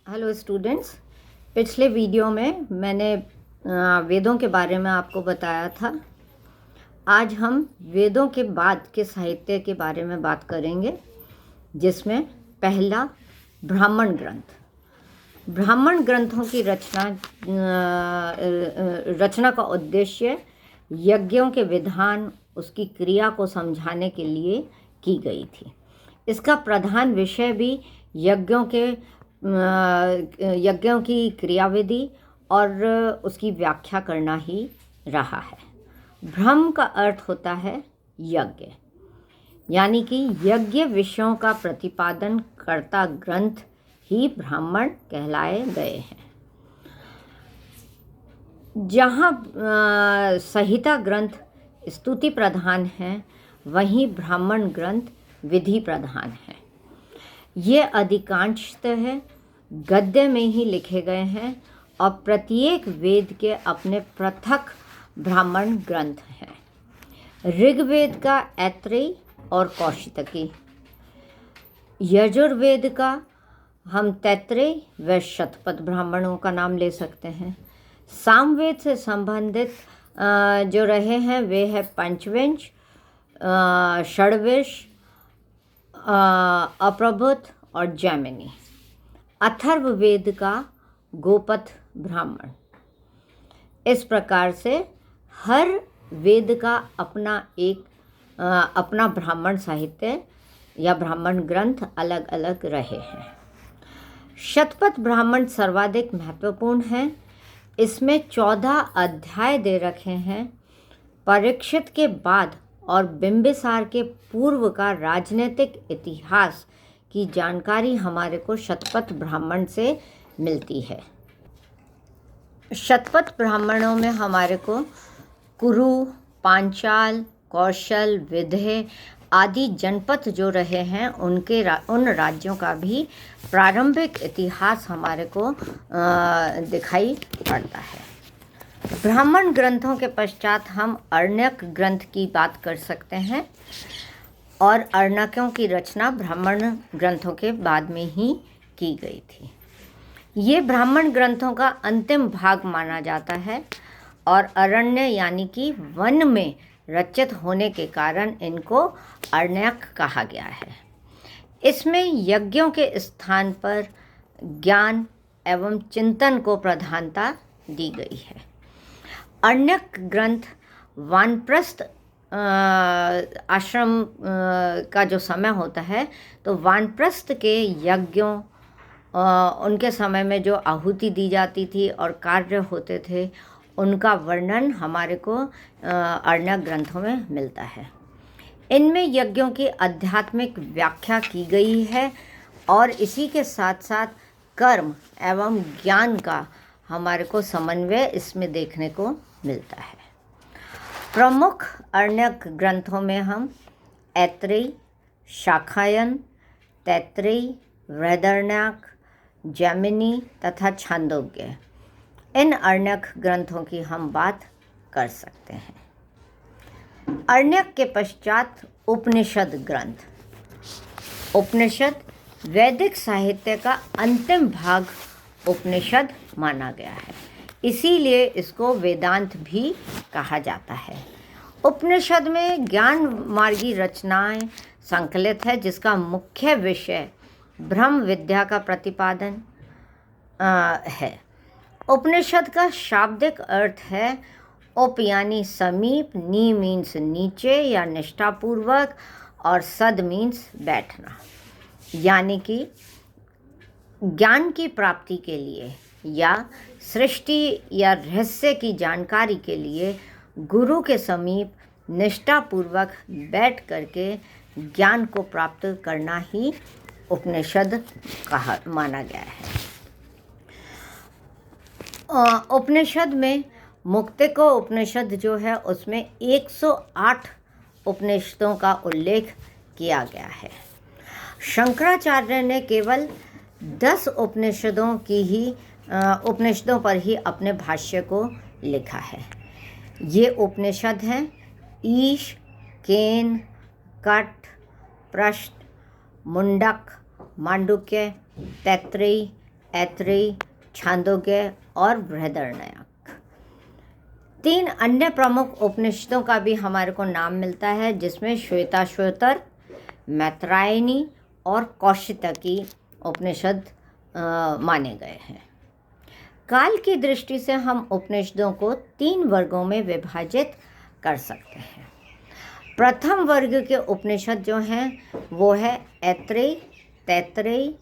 Hello students. पिछले video में मैंने वेदों के बारे में आपको बताया था। आज हम वेदों के बाद के साहित्य के बारे में बात करेंगे, जिसमें पहला ब्राह्मण ग्रंथ। ब्राह्मण ग्रंथों की रचना का उद्देश्य यज्ञों के विधान, उसकी क्रिया को समझाने के लिए की गई थी। इसका प्रधान विषय भी यज्ञों की क्रियाविधि और उसकी व्याख्या करना ही रहा है। ब्रह्म का अर्थ होता है यज्ञ, यानी कि यज्ञ विषयों का प्रतिपादन करता ग्रंथ ही ब्राह्मण कहलाए गए हैं। जहाँ संहिता ग्रंथ स्तुति प्रधान हैं, वहीं ब्राह्मण ग्रंथ विधि प्रधान है। ये अधिकांशतः गद्य में ही लिखे गए हैं और प्रत्येक वेद के अपने पृथक ब्राह्मण ग्रंथ हैं। ऋग्वेद का ऐत्रेय और कौशितकी, यजुर्वेद का हम तैत्रेय व शतपथ ब्राह्मणों का नाम ले सकते हैं। सामवेद से संबंधित जो रहे हैं वे है पंचविंश, षड्विश, अप्रभुत और जैमिनी। अथर्ववेद का गोपथ ब्राह्मण। इस प्रकार से हर वेद का अपना ब्राह्मण साहित्य या ब्राह्मण ग्रंथ अलग अलग रहे हैं। शतपथ ब्राह्मण सर्वाधिक महत्वपूर्ण है। इसमें 14 अध्याय दे रखे हैं। परीक्षित के बाद और बिंबिसार के पूर्व का राजनीतिक इतिहास की जानकारी हमारे को शतपथ ब्राह्मण से मिलती है। शतपथ ब्राह्मणों में हमारे को कुरु, पांचाल, कौशल, विंध्य आदि जनपद जो रहे हैं उन राज्यों का भी प्रारंभिक इतिहास हमारे को दिखाई पड़ता है। ब्राह्मण ग्रंथों के पश्चात हम अरण्यक ग्रंथ की बात कर सकते हैं, और अरण्यकों की रचना ब्राह्मण ग्रंथों के बाद में ही की गई थी। ये ब्राह्मण ग्रंथों का अंतिम भाग माना जाता है और अरण्य यानी कि वन में रचित होने के कारण इनको अरण्यक कहा गया है। इसमें यज्ञों के स्थान पर ज्ञान एवं चिंतन को प्रधानता दी गई है। अरण्यक ग्रंथ वानप्रस्थ आश्रम का जो समय होता है, तो वानप्रस्थ के यज्ञों उनके समय में जो आहुति दी जाती थी और कार्य होते थे, उनका वर्णन हमारे को अरण्यक ग्रंथों में मिलता है। इनमें यज्ञों की आध्यात्मिक व्याख्या की गई है और इसी के साथ साथ कर्म एवं ज्ञान का हमारे को समन्वय इसमें देखने को मिलता है। प्रमुख अरण्यक ग्रंथों में हम ऐत्रेय, शाखायन, तैत्रेय, बृहदारण्यक, जैमिनी तथा छांदोग्य, इन अरण्यक ग्रंथों की हम बात कर सकते हैं। अरण्यक के पश्चात उपनिषद ग्रंथ। उपनिषद वैदिक साहित्य का अंतिम भाग उपनिषद माना गया है, इसीलिए इसको वेदांत भी कहा जाता है। उपनिषद में ज्ञान मार्गी रचनाएं संकलित है, जिसका मुख्य विषय ब्रह्म विद्या का प्रतिपादन है। उपनिषद का शाब्दिक अर्थ है उप यानी समीप, नी मीन्स नीचे या निष्ठापूर्वक, और सद मीन्स बैठना, यानी कि ज्ञान की प्राप्ति के लिए या सृष्टि या रहस्य की जानकारी के लिए गुरु के समीप निष्ठापूर्वक बैठ करके ज्ञान को प्राप्त करना ही उपनिषद कहा माना गया है। उपनिषद में मुक्तिको उपनिषद जो है, उसमें 108 उपनिषदों का उल्लेख किया गया है। शंकराचार्य ने केवल 10 उपनिषदों पर ही अपने भाष्य को लिखा है। ये उपनिषद हैं ईश, केन, कट, प्रश्न, मुंडक, मांडुक्य, तैत्रेय, ऐत्रेयी, छांदोग्य और बृहदारण्यक। 3 अन्य प्रमुख उपनिषदों का भी हमारे को नाम मिलता है, जिसमें श्वेताश्वतर, मैत्रायणी और कौशितकी उपनिषद माने गए हैं। काल की दृष्टि से हम उपनिषदों को 3 वर्गों में विभाजित कर सकते हैं। प्रथम वर्ग के उपनिषद जो हैं वो है ऐत्रेयी, तैत्तिरीय,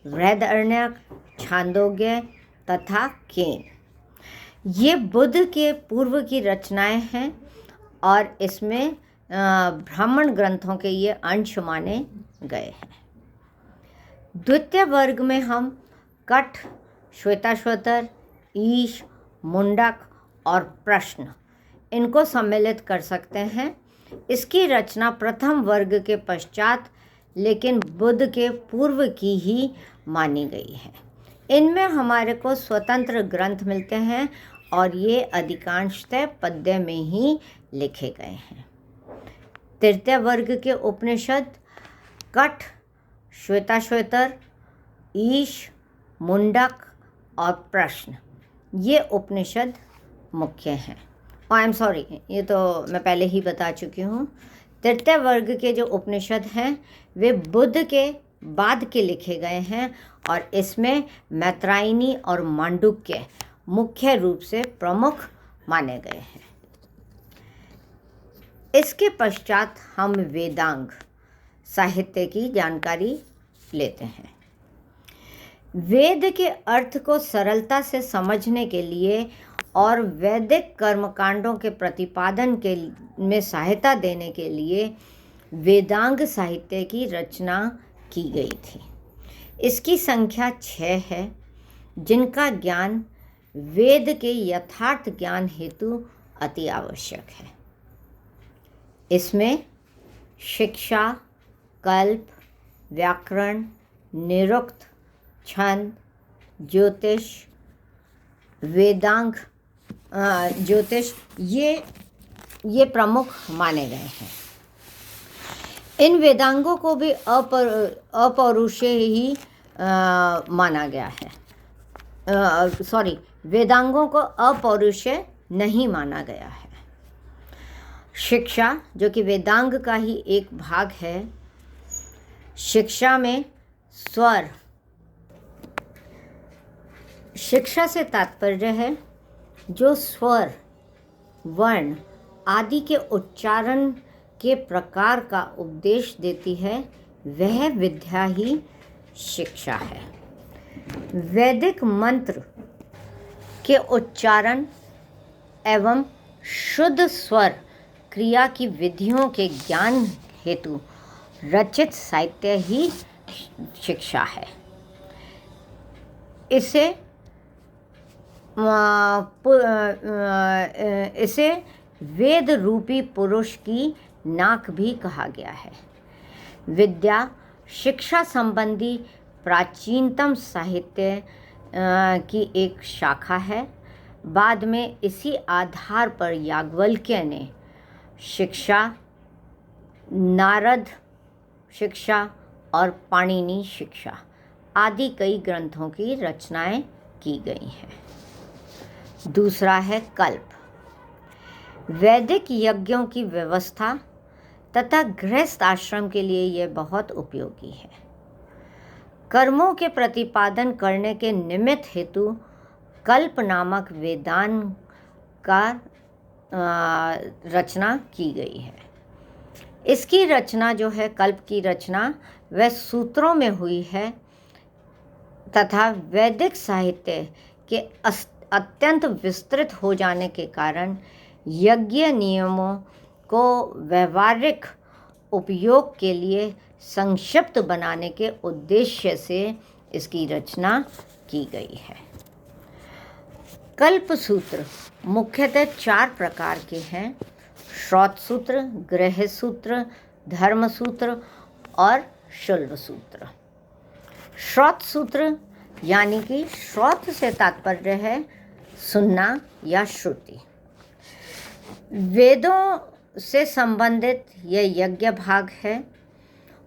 बृहदारण्यक, छांदोग्य तथा केन। ये बुद्ध के पूर्व की रचनाएं हैं और इसमें ब्राह्मण ग्रंथों के ये अंश माने गए हैं। द्वितीय वर्ग में हम कठ, श्वेताश्वतर, ईश, मुंडक और प्रश्न इनको सम्मिलित कर सकते हैं। इसकी रचना प्रथम वर्ग के पश्चात लेकिन बुद्ध के पूर्व की ही मानी गई है। इनमें हमारे को स्वतंत्र ग्रंथ मिलते हैं और ये अधिकांशतः पद्य में ही लिखे गए हैं। तृतीय वर्ग के उपनिषद कठ, श्वेताश्वतर, ईश, मुंडक और प्रश्न ये उपनिषद मुख्य हैं। आई एम सॉरी, ये तो मैं पहले ही बता चुकी हूँ। तृतीय वर्ग के जो उपनिषद हैं वे बुद्ध के बाद के लिखे गए हैं और इसमें मैत्रायणी और मांडुक्य मुख्य रूप से प्रमुख माने गए हैं। इसके पश्चात हम वेदांग साहित्य की जानकारी लेते हैं। वेद के अर्थ को सरलता से समझने के लिए और वैदिक कर्मकांडों के प्रतिपादन के में सहायता देने के लिए वेदांग साहित्य की रचना की गई थी। इसकी संख्या 6 है, जिनका ज्ञान वेद के यथार्थ ज्ञान हेतु अति आवश्यक है। इसमें शिक्षा, कल्प, व्याकरण, निरुक्त, छंद, ज्योतिष, वेदांग ज्योतिष ये प्रमुख माने गए हैं। इन वेदांगों को भी अपौरुषेय ही माना गया है। वेदांगों को अपौरुषेय नहीं माना गया है। शिक्षा, जो कि वेदांग का ही एक भाग है, शिक्षा में स्वर, शिक्षा से तात्पर्य है जो स्वर, वर्ण आदि के उच्चारण के प्रकार का उपदेश देती है, वह विद्या ही शिक्षा है। वैदिक मंत्र के उच्चारण एवं शुद्ध स्वर क्रिया की विधियों के ज्ञान हेतु रचित साहित्य ही शिक्षा है। इसे वेद रूपी पुरुष की नाक भी कहा गया है। विद्या शिक्षा संबंधी प्राचीनतम साहित्य की एक शाखा है। बाद में इसी आधार पर याज्ञवल्क्य ने शिक्षा, नारद शिक्षा और पाणिनि शिक्षा आदि कई ग्रंथों की रचनाएं की गई हैं। दूसरा है कल्प। वैदिक यज्ञों की व्यवस्था तथा गृहस्थ आश्रम के लिए यह बहुत उपयोगी है। कर्मों के प्रतिपादन करने के निमित्त हेतु कल्प नामक वेदांग का रचना की गई है। इसकी रचना जो है, कल्प की रचना, वह सूत्रों में हुई है तथा वैदिक साहित्य के अत्यंत विस्तृत हो जाने के कारण यज्ञ नियमों को व्यवहारिक उपयोग के लिए संक्षिप्त बनाने के उद्देश्य से इसकी रचना की गई है। कल्प सूत्र मुख्यतः 4 प्रकार के हैं: श्रौत सूत्र, गृह सूत्र, धर्म सूत्र और शुल्ब सूत्र। श्रौत सूत्र यानी कि श्रौत से तात्पर्य है सुनना या श्रुति। वेदों से संबंधित यह यज्ञ भाग है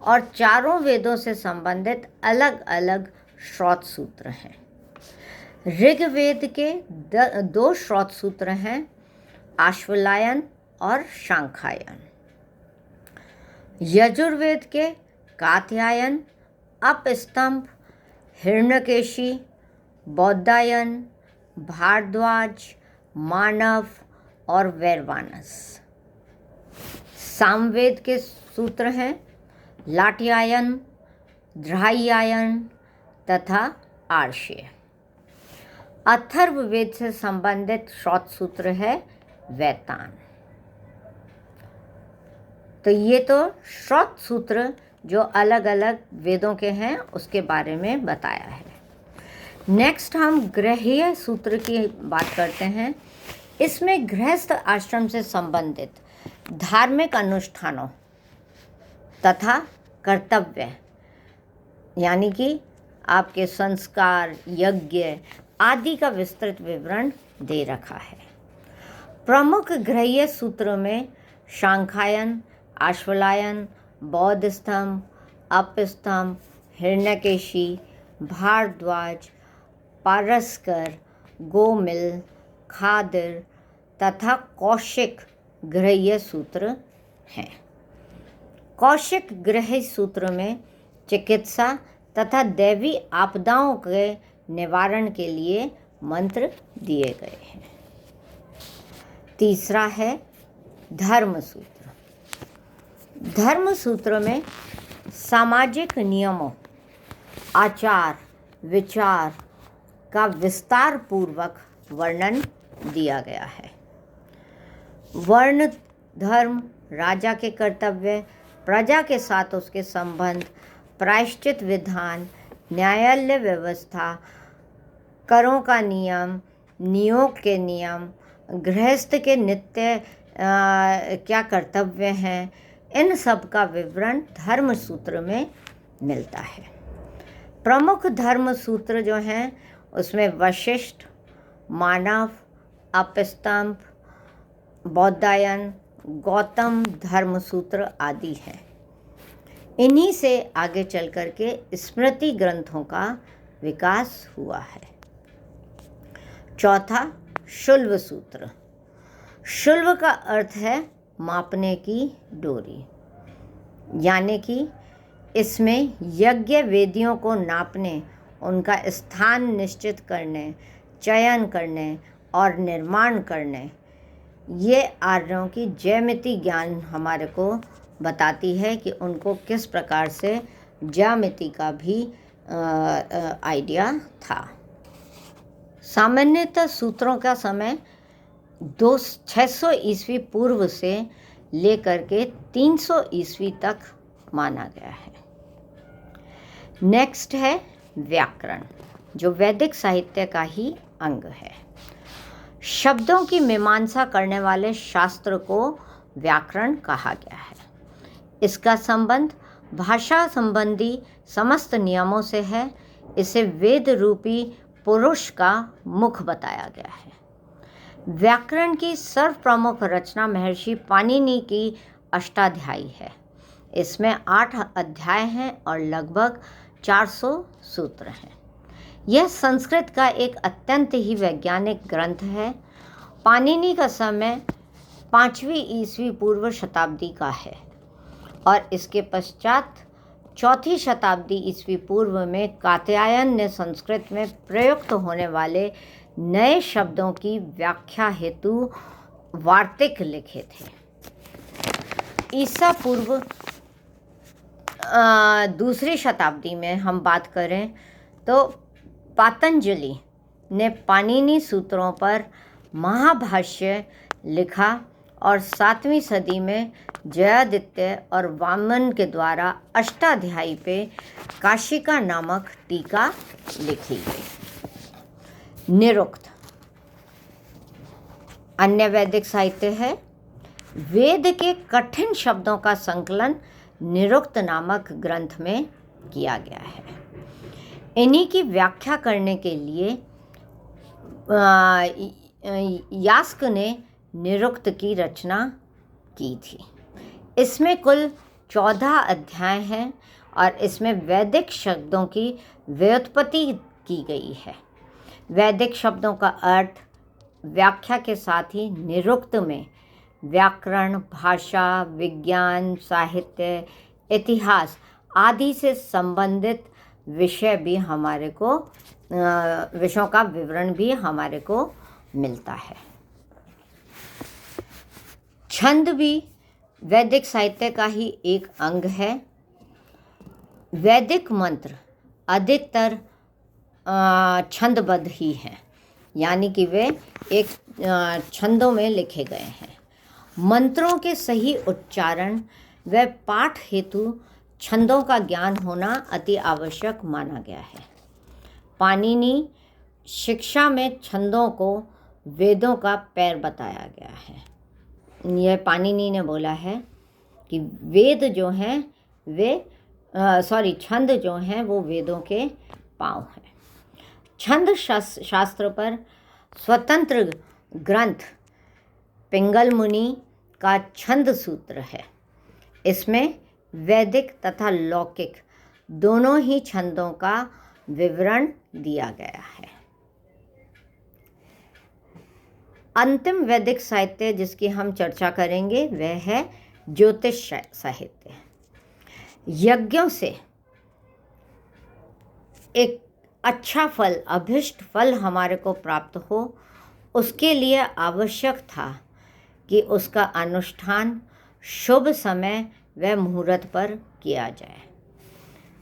और चारों वेदों से संबंधित अलग अलग श्रौत सूत्र हैं। ऋग्वेद के दो श्रौत सूत्र हैं, आश्वलायन और शांखायन। यजुर्वेद के कात्यायन, अपस्तंभ, हिरण्यकेशी, बौद्धायन, भारद्वाज, मानव और वैरवानस। सामवेद के सूत्र हैं लाट्यायन, ध्राह्यायन तथा आर्ष्य। अथर्ववेद से संबंधित श्रौत सूत्र है वैतान। तो ये तो श्रौत सूत्र जो अलग अलग वेदों के हैं उसके बारे में बताया है। नेक्स्ट हम गृह्य सूत्र की बात करते हैं। इसमें गृहस्थ आश्रम से संबंधित धार्मिक अनुष्ठानों तथा कर्तव्य, यानी कि आपके संस्कार, यज्ञ आदि का विस्तृत विवरण दे रखा है। प्रमुख गृह्य सूत्रों में शांखायन, आश्वलायन, बौद्ध स्तंभ, अपस्तंभ, हिरण्यकेशी, भारद्वाज, पारस्कर, गोमिल, खादिर तथा कौशिक गृह्य सूत्र हैं। कौशिक गृह्य सूत्र में चिकित्सा तथा दैवी आपदाओं के निवारण के लिए मंत्र दिए गए हैं। तीसरा है धर्म सूत्र। धर्म सूत्र में सामाजिक नियमों, आचार विचार का विस्तार पूर्वक वर्णन दिया गया है। वर्ण धर्म, राजा के कर्तव्य, प्रजा के साथ उसके संबंध, प्रायश्चित विधान, न्यायालय व्यवस्था, करों का नियम, नियोग के नियम, गृहस्थ के नित्य क्या कर्तव्य हैं, इन सब का विवरण धर्म सूत्र में मिलता है। प्रमुख धर्म सूत्र जो हैं उसमें वशिष्ठ, मानव, अपस्तंभ, बौद्धायन, गौतम धर्म सूत्र आदि हैं। इन्हीं से आगे चल कर के स्मृति ग्रंथों का विकास हुआ है। चौथा शुल्ब सूत्र। शुल्ब का अर्थ है मापने की डोरी, यानी कि इसमें यज्ञ वेदियों को नापने, उनका स्थान निश्चित करने, चयन करने और निर्माण करने, ये आर्यों की ज्यामिति ज्ञान हमारे को बताती है कि उनको किस प्रकार से ज्यामिति का भी आइडिया था। सामान्यतः सूत्रों का समय 600 ईस्वी पूर्व से लेकर के 300 ईस्वी तक माना गया है। नेक्स्ट है व्याकरण, जो वैदिक साहित्य का ही अंग है। शब्दों की मीमांसा करने वाले शास्त्र को व्याकरण कहा गया है। इसका संबंध भाषा संबंधी समस्त नियमों से है। इसे वेद रूपी पुरुष का मुख बताया गया है। व्याकरण की सर्वप्रमुख रचना महर्षि पाणिनि की अष्टाध्यायी है। इसमें 8 अध्याय हैं और लगभग 400 सूत्र हैं। यह संस्कृत का एक अत्यंत ही वैज्ञानिक ग्रंथ है। पाणिनि का समय 5वीं ईस्वी पूर्व शताब्दी का है और इसके पश्चात 4वीं शताब्दी ईस्वी पूर्व में कात्यायन ने संस्कृत में प्रयुक्त होने वाले नए शब्दों की व्याख्या हेतु वार्तिक लिखे थे। ईसा पूर्व 2री शताब्दी में हम बात करें तो पातंजलि ने पाणिनि सूत्रों पर महाभाष्य लिखा और 7वीं सदी में जयादित्य और वामन के द्वारा अष्टाध्यायी पे काशिका नामक टीका लिखी गई। निरुक्त अन्य वैदिक साहित्य है। वेद के कठिन शब्दों का संकलन निरुक्त नामक ग्रंथ में किया गया है। इन्हीं की व्याख्या करने के लिए यास्क ने निरुक्त की रचना की थी। इसमें कुल 14 अध्याय हैं और इसमें वैदिक शब्दों की व्युत्पत्ति की गई है। वैदिक शब्दों का अर्थ, व्याख्या के साथ ही निरुक्त में व्याकरण, भाषा, विज्ञान, साहित्य, इतिहास आदि से संबंधित विषय भी हमारे को विषयों का विवरण भी हमारे को मिलता है। छंद भी वैदिक साहित्य का ही एक अंग है। वैदिक मंत्र अधिकतर छंदबद्ध ही हैं, यानी कि वे एक छंदों में लिखे गए हैं। मंत्रों के सही उच्चारण व पाठ हेतु छंदों का ज्ञान होना अति आवश्यक माना गया है। पाणिनि शिक्षा में छंदों को वेदों का पैर बताया गया है। यह पाणिनि ने बोला है कि वेद जो हैं वे छंद जो हैं वो वेदों के पाँव हैं। छंद शास्त्र पर स्वतंत्र ग्रंथ पिंगल मुनि का छंद सूत्र है। इसमें वैदिक तथा लौकिक दोनों ही छंदों का विवरण दिया गया है। अंतिम वैदिक साहित्य जिसकी हम चर्चा करेंगे वह है ज्योतिष साहित्य। यज्ञों से एक अच्छा फल, अभिष्ट फल हमारे को प्राप्त हो, उसके लिए आवश्यक था कि उसका अनुष्ठान शुभ समय व मुहूर्त पर किया जाए।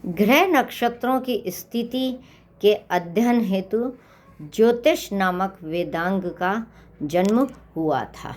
ग्रह नक्षत्रों की स्थिति के अध्ययन हेतु ज्योतिष नामक वेदांग का जन्म हुआ था।